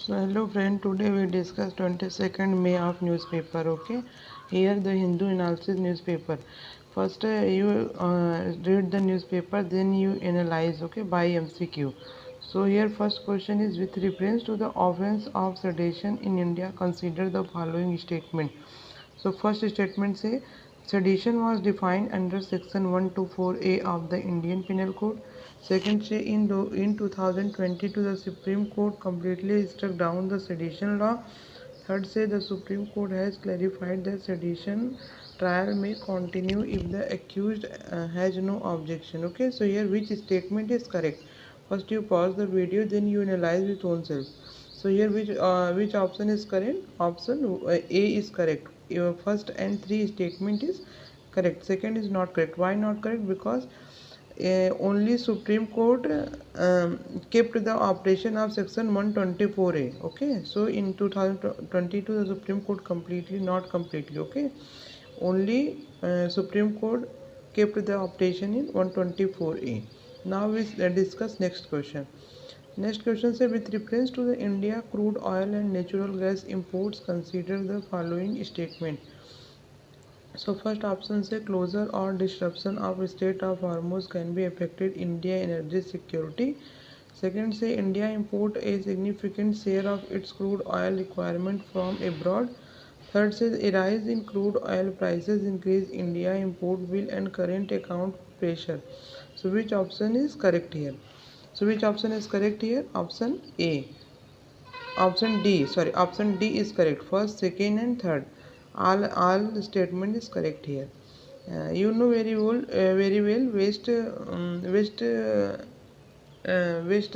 So hello friend, today we discuss 22nd May of newspaper. Okay, here the Hindu analysis newspaper. First you read the newspaper, then you analyze. Okay, by MCQ. So here first question is with reference to the offense of sedition in India. Consider the following statement. So first statement say sedition was defined under section 124A of the Indian Penal Code. Second say in 2022 the Supreme Court completely struck down the sedition law. Third say the Supreme Court has clarified that sedition trial may continue if the accused has no objection. Okay, so here which statement is correct? First you pause the video, then you analyze with own self. So here which option is correct? Option A is correct. Your first and three statement is correct. Second is not correct. Why not correct? Because only Supreme Court kept the operation of section 124A. Okay, so in 2022 the Supreme Court completely, not completely. Okay, only Supreme Court kept the operation in 124A. Now we discuss next question. Next question says with reference to the India crude oil and natural gas imports, consider the following statement. So first option say closure or disruption of Strait of Hormuz can be affected India energy security. Second say India import a significant share of its crude oil requirement from abroad. Third says a rise in crude oil prices increase India import bill and current account pressure. So which option is correct here? So which option is correct here? Option A. Option D is correct. First, second, and third. All statement is correct here. You know very well. West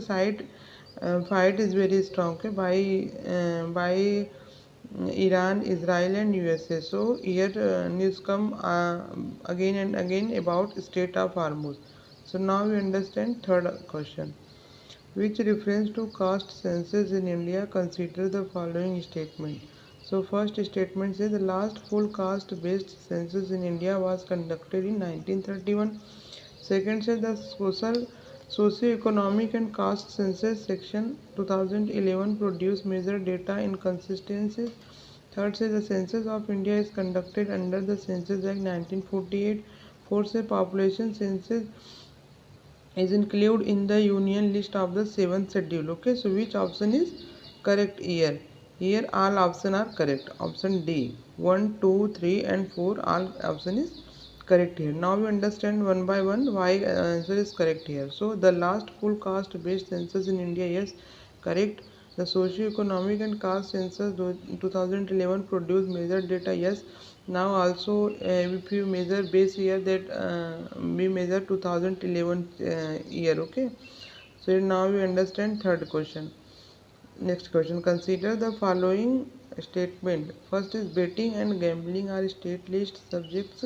side fight is very strong. Okay, by Iran, Israel, and USA. So here news come again and again about Strait of Hormuz. So now we understand third question. Which reference to caste census in India, consider the following statement. So first statement says the last full caste based census in India was conducted in 1931. Second says the socio-economic and caste census section 2011 produced major data inconsistencies. Third says the census of India is conducted under the Census Act 1948. Fourth says population census is included in the union list of the seventh schedule. Okay, so which option is correct here? Here all options are correct. Option D, 1 2 3 and 4, all option is correct here. Now we understand one by one why answer is correct here. So the last full caste based census in India, yes, correct. The socio-economic and caste census 2011 produced major data, yes. Now also if you measure base year, that we measure 2011 year. Okay, so now we understand third question. Next question, consider the following statement. First is betting and gambling are state list subjects.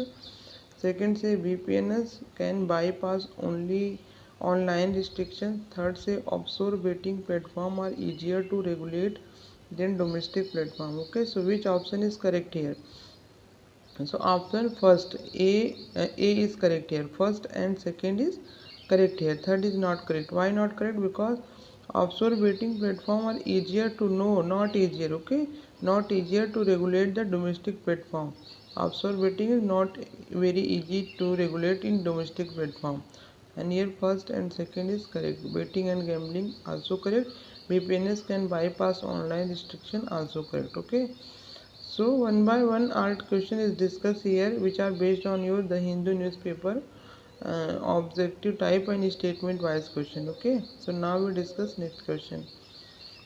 Second say VPNs can bypass only online restrictions. Third say offshore betting platform are easier to regulate than domestic platform. Okay, so which option is correct here? So option first A is correct here. First and second is correct here. Third is not correct. Why not correct? Because offshore betting platform are easier to know, not easier. Okay, not easier to regulate the domestic platform. Offshore betting is not very easy to regulate in domestic platform. And here first and second is correct. Betting and gambling also correct. VPNs can bypass online restriction also correct. Okay. So one by one art question is discussed here, which are based on your the Hindu newspaper objective type and statement wise question. Okay, so now we discuss next question.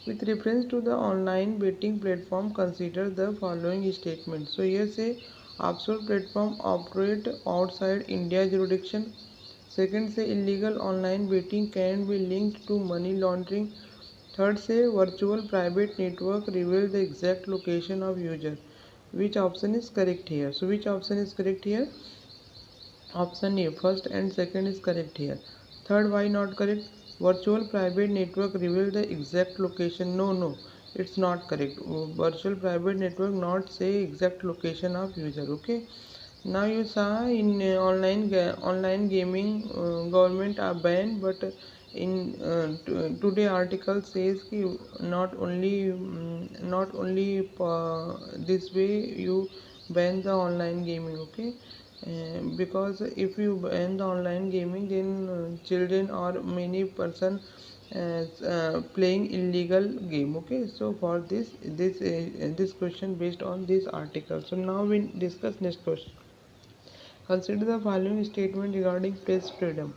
With reference to the online betting platform, consider the following statement. So here say offshore platform operate outside India jurisdiction. Second say illegal online betting can be linked to money laundering. Third say virtual private network reveal the exact location of user. Which option is correct here? So which option is correct here? Option A, first and second is correct here. Third, why not correct? Virtual private network reveal the exact location. No, it's not correct. Virtual private network not say exact location of user. Okay. Now you saw in online gaming government are banned, but today article says ki not only this way you ban the online gaming, okay. Because if you ban the online gaming, then children or many person playing illegal game, okay. So for this question based on this article. So now we discuss next question. Consider the following statement regarding press freedom.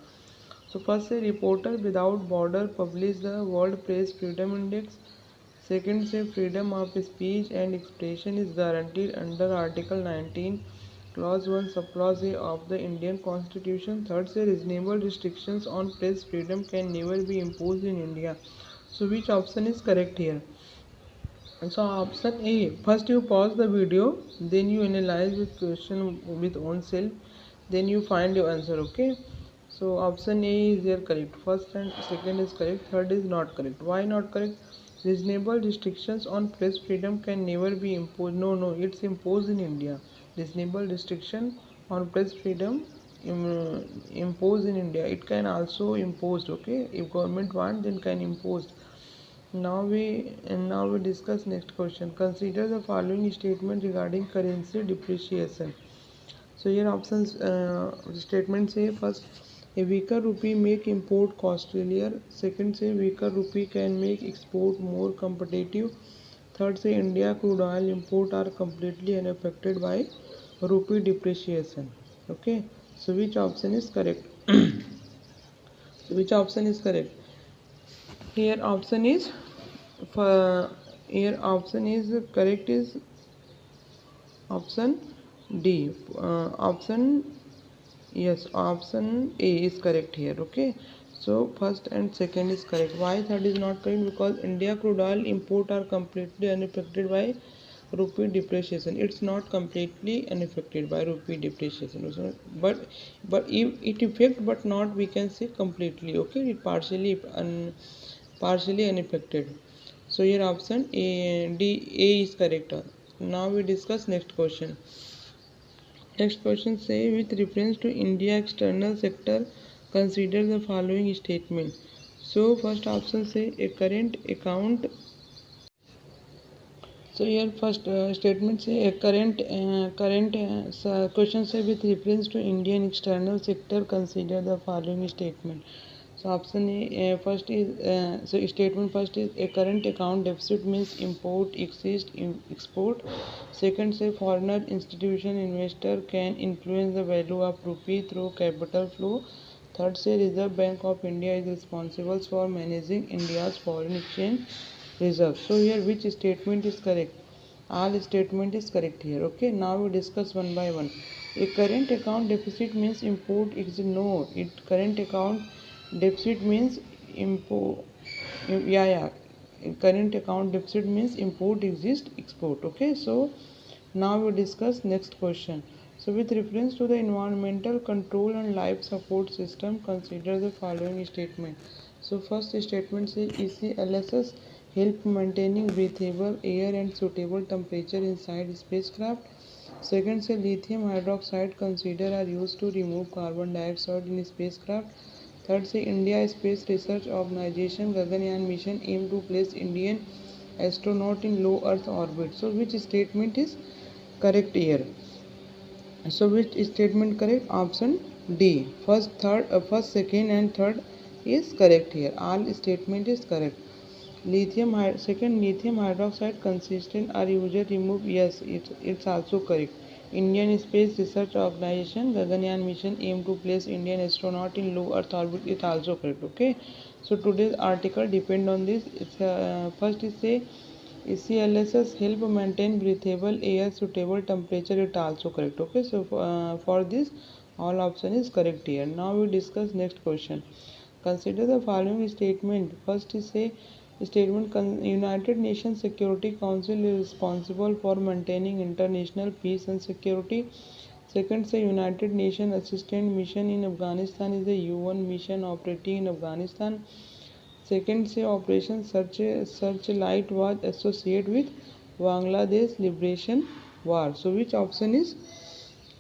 So first, a Reporter Without Border published the World Press Freedom Index. Second, say freedom of speech and expression is guaranteed under Article 19, Clause 1, Subclause A of the Indian Constitution. Third, say reasonable restrictions on press freedom can never be imposed in India. So which option is correct here? So option A. First you pause the video, then you analyze the question with own self, then you find your answer. Okay. So option A is here correct. First and second is correct. Third is not correct. Why not correct? Reasonable restrictions on press freedom can never be imposed. No, it's imposed in India. Reasonable restriction on press freedom imposed in India. It can also imposed. Okay. If government want, then can impose. Now we discuss next question. Consider the following statement regarding currency depreciation. So here options statement say first, a weaker rupee make import costlier. Second, say weaker rupee can make export more competitive. Third, say India crude oil import are completely unaffected by rupee depreciation. Okay. So which option is correct? So which option is correct? Here option is for here option is correct is option D. Option yes, option A is correct here. Okay. So first and second is correct. Why third is not correct? Because India crude oil import are completely unaffected by rupee depreciation. It's not completely unaffected by rupee depreciation. So, but if it affect, but not we can say completely. Okay, it partially unaffected. So here option A is correct. Now we discuss next question. Next question say with reference to India external sector, consider the following statement. So first option say a current account. So here first statement say a question say with reference to Indian external sector, consider the following statement. So option A first is so statement first is a current account deficit means import exist export. Second say foreigner institution investor can influence the value of rupee through capital flow. Third say Reserve Bank of India is responsible for managing India's foreign exchange reserve. So here which statement is correct? All statement is correct here. Okay. Now we discuss one by one. A current account deficit means import exist. No, it current account deficit means import. Yeah. Current account deficit means import exist export. Okay. So now we discuss next question. So with reference to the environmental control and life support system, consider the following statement. So first statement says ECLSS help maintaining breathable air and suitable temperature inside spacecraft. Second say lithium hydroxide consider are used to remove carbon dioxide in spacecraft. Third say India Space Research Organization Gaganyaan mission aim to place Indian astronaut in low Earth orbit. So which statement is correct here? So which statement correct? Option D. First, second, and third is correct here. All statement is correct. Second, lithium hydroxide consistent are usually removed. Yes, it's also correct. Indian Space Research Organization Gaganyaan mission aim to place Indian astronaut in low Earth orbit. It's also correct. Okay. So today's article depend on this. It's first is say ECLSS help maintain breathable air suitable temperature. It also correct. Okay. So for this all option is correct here. Now we discuss next question. Consider the following statement. First is say statement United Nations Security Council is responsible for maintaining international peace and security. Second say United Nations Assistance Mission in Afghanistan is a UN mission operating in Afghanistan. Second say Operation Searchlight was associated with Bangladesh Liberation War. So which option is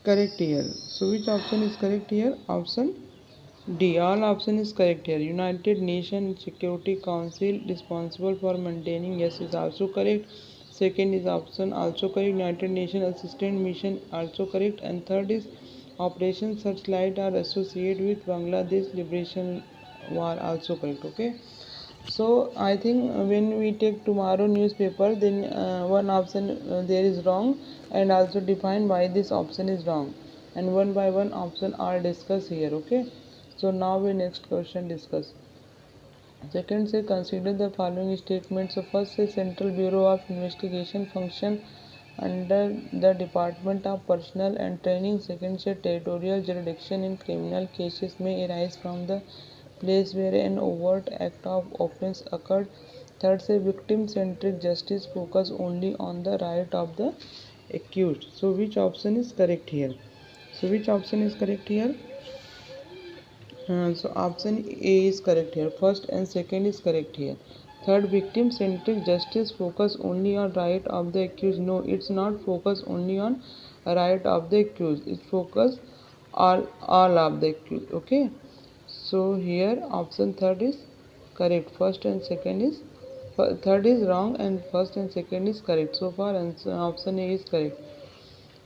correct here? So which option is correct here? Option D. All option is correct here. United Nations Security Council responsible for maintaining. Yes is also correct. Second is option also correct. United Nations Assistance Mission also correct. And third is Operation Searchlight are associated with Bangladesh Liberation War also correct. Okay. So I think when we take tomorrow newspaper, then one option there is wrong, and also define why this option is wrong, and one by one option are discussed here. Okay. So now we next question discuss. Second say consider the following statements. So first say Central Bureau of Investigation function under the Department of Personnel and Training. Second say territorial jurisdiction in criminal cases may arise from the place where an overt act of offense occurred. Third say victim centric justice focus only on the right of the accused. So which option is correct here? So which option is correct here? So option A is correct here. First and second is correct here. Third, victim centric justice focus only on right of the accused. No, it's not focus only on right of the accused. It focus all of the accused. Okay. So here option third is correct. First and second is third is wrong and first and second is correct. So far answer option A is correct.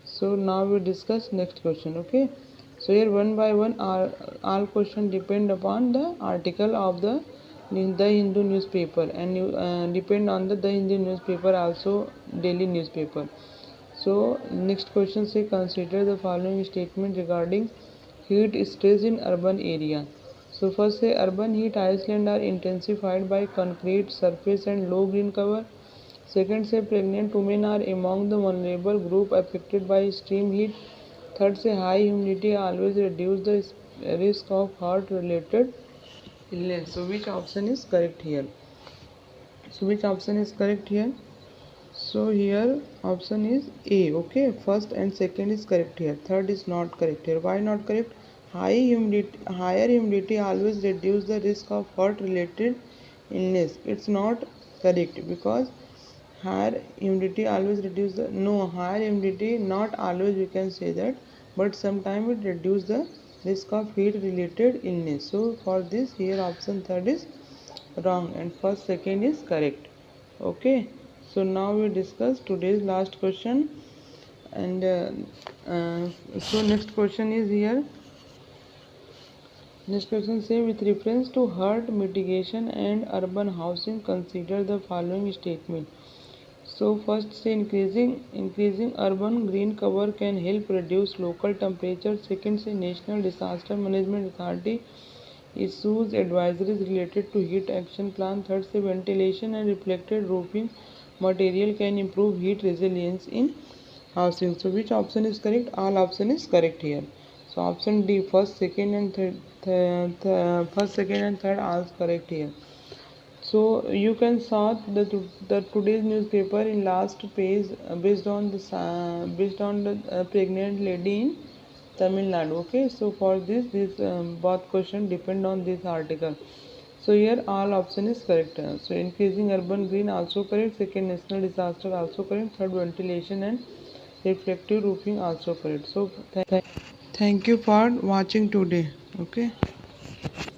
So now we discuss next question. Okay. So here one by one all question depend upon the article of the Hindu newspaper, and you depend on the Hindu newspaper also daily newspaper. So next question say consider the following statement regarding heat stress in urban area. So first say urban heat islands are intensified by concrete surface and low green cover. Second say pregnant women are among the vulnerable group affected by extreme heat. Third say high humidity always reduce the risk of heart related illness. So which option is correct here? So which option is correct here? So here option is A. Okay, first and second is correct here. Third is not correct here. Why not correct? Higher humidity always reduce the risk of heart related illness. It's not correct because higher humidity always reduce the no higher humidity not always we can say that, but sometimes it reduce the risk of heat related illness. So for this here option third is wrong and first second is correct. Okay, so now we discuss today's last question, and so next question is here. Next question say with reference to hurt mitigation and urban housing consider the following statement. So first say increasing urban green cover can help reduce local temperature. Second say National Disaster Management Authority issues advisories related to heat action plan. Third say ventilation and reflected roofing material can improve heat resilience in housing. So which option is correct? All option is correct here. So option D, first, second and first, second and third are correct here. So you can sort the today's newspaper in last page based on the pregnant lady in Tamil Nadu. Okay, so for this both question depend on this article. So here all option is correct. So increasing urban green also correct. Second, national disaster also correct. Third, ventilation and reflective roofing also correct. So thank you for watching today. Okay.